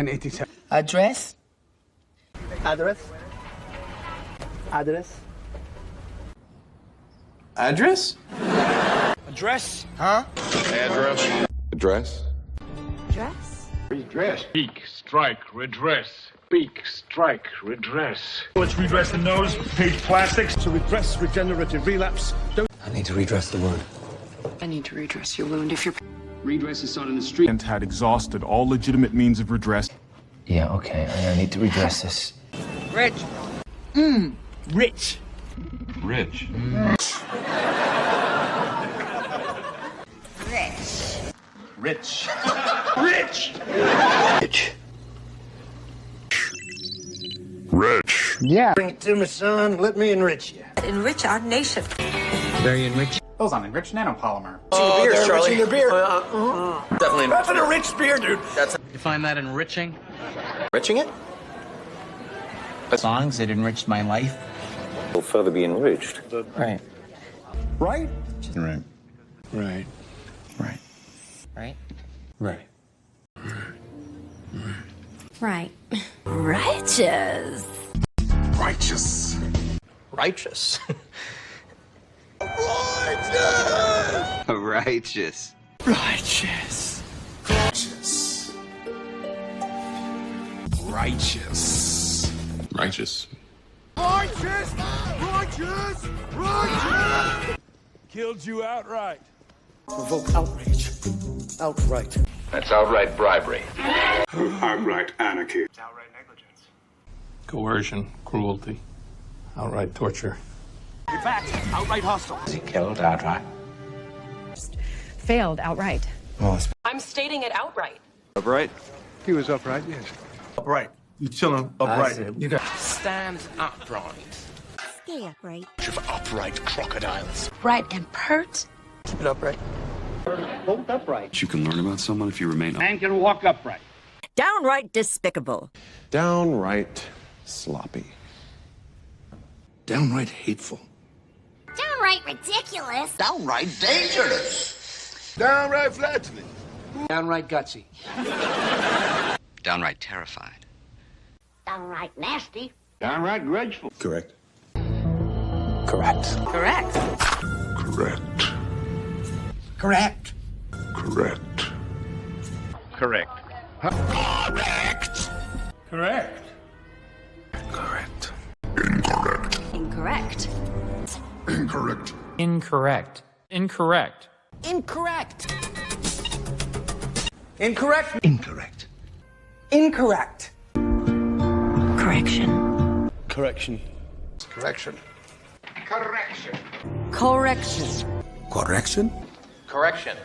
1087. Address? Address? Address? Address? Address? Huh? Address. Address. Dress? Redress. Speak, strike, redress. Speak, strike, redress. Let's redress the nose, page plastics. To redress, regenerative, relapse. I need to redress the wound. I need to redress your wound if you're... Redress is sought in the street. And had exhausted all legitimate means of redress. Yeah, okay. I need to redress this. Rich. Rich. Rich. Rich. Rich. Rich. Yeah. Bring it to me, son. Let me enrich you. Enrich our nation. Very enriched. Those on enriched nanopolymer. Oh, beers, they're Charlie. enriching their beer. Definitely. That's an enriched beer, dude. You find that enriching? Enriching it? Songs that enriched my life. Will further be enriched. Right. Right? Right. Right. Right. Right? Right. Right. Righteous. Righteous. Righteous. Righteous. Righteous. Righteous. Righteous. Righteous. Righteous! Righteous! Righteous! Killed you outright. Provoke outrage. Outright. That's outright bribery. Outright anarchy. Coercion. Cruelty. Outright torture. In fact, outright hostile. He killed outright. Failed outright. I'm stating it outright. Upright. He was upright, yes. Upright. You chilling upright. You got Stand upright. Stay upright. Upright crocodiles. Right and pert. keep it upright. Hold upright. You can learn about someone if you remain Man can walk upright. Downright despicable. downright sloppy. Downright hateful. Downright ridiculous. Downright dangerous. Downright flattening. Downright gutsy. Downright terrified. Downright nasty. Downright grudgeful. Correct. Correct. Correct. Correct. Correct. Correct. Correct. Correct. Correct. Incorrect. Incorrect. Incorrect. Incorrect. Incorrect. Incorrect. Incorrect. Incorrect. Correction. Correction. Correction. Correction. Correction. Correction? Correction.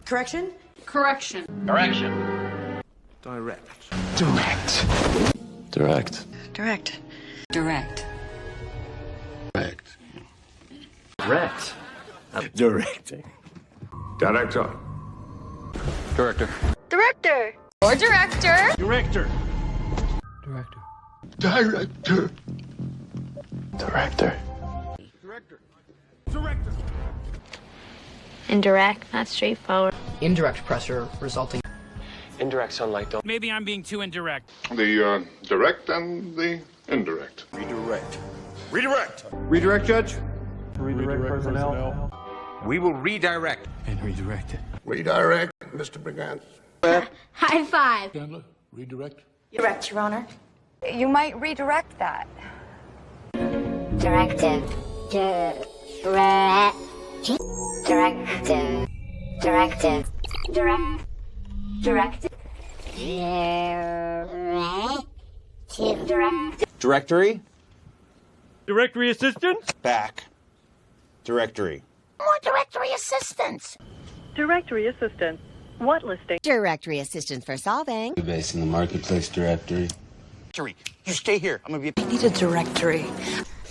Correction? Correction. Correction. Direct. Direct. Direct. Direct. Direct. Direct. Correct. Directing. Director. Director. Director. Or director. Director. Director. Director. Director. Director. Director. Indirect, not straightforward. Indirect pressure resulting. Indirect sunlight don't. Maybe I'm being too indirect. The direct and the indirect. Redirect. Redirect. Redirect, Judge? Redirect personnel. We will redirect. And redirect it. Redirect, Mr. Brigance. High five. Chandler, redirect. Direct, Your Honor. You might redirect that. Directive. Direct. Directive. Directive. Direct. Directive. Direct. Directory. Directory assistant. Back. Directory. More directory assistance. Directory assistant. What listing? Directory assistance for solving. Based in the marketplace directory. You stay here. I'm gonna be. I need a directory.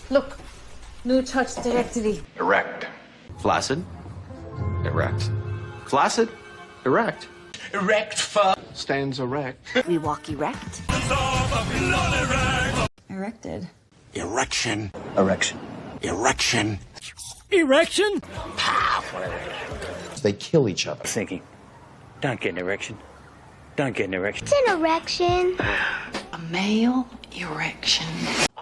Look, new touch directory. Erect. Flaccid. Erect. Flaccid. Erect. Erect for. Stands erect. We walk erect. Erected. Erection. Erection. Erection. Erection. They kill each other. Thinking. Don't get an erection. Don't get an erection. It's an erection. A male erection.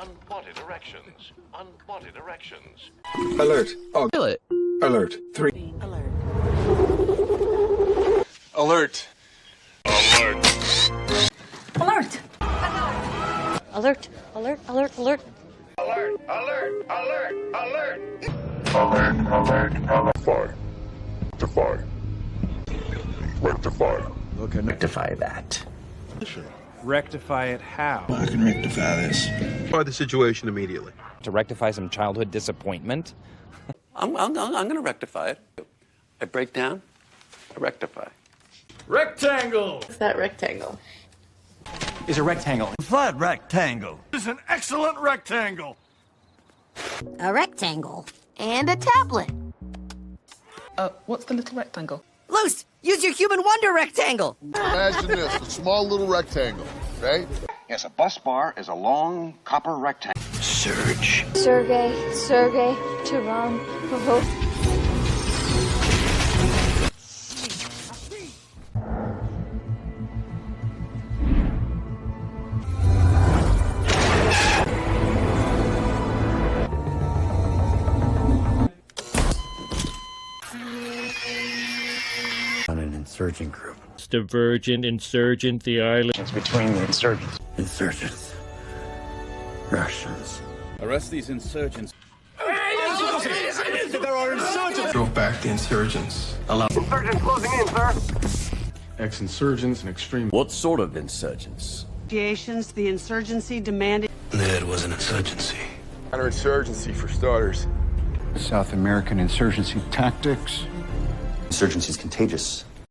Unwanted erections. Unwanted erections. Alert. Oh, Feel it. alert. 3. Alert. Alert. Alert. Alert. Alert. Alert. Alert. Alert! Alert! Alert! Alert! Rectify. Rectify. Rectify that. Rectify it how? I can rectify this. Rectify the situation immediately. To rectify some childhood disappointment. I'm going to rectify it. I break down, I rectify. Rectangle. What's that rectangle? Is a rectangle. Flat rectangle. This is an excellent rectangle. A rectangle. And a tablet. What's the little rectangle? Loose! Use your human wonder rectangle! Imagine this, a small little rectangle, right? Yes, a bus bar is a long copper rectangle. Surge. Sergey, Turan, On an insurgent group. Divergent, insurgent, the island. It's between the insurgents. Insurgents. Russians. Arrest these insurgents. Drove back the insurgents. Insurgents closing in, sir. Ex-insurgents and extreme. What sort of insurgents? The insurgency demanded. It was an insurgency. Counterinsurgency for starters. South American insurgency tactics. Insurgency is contagious.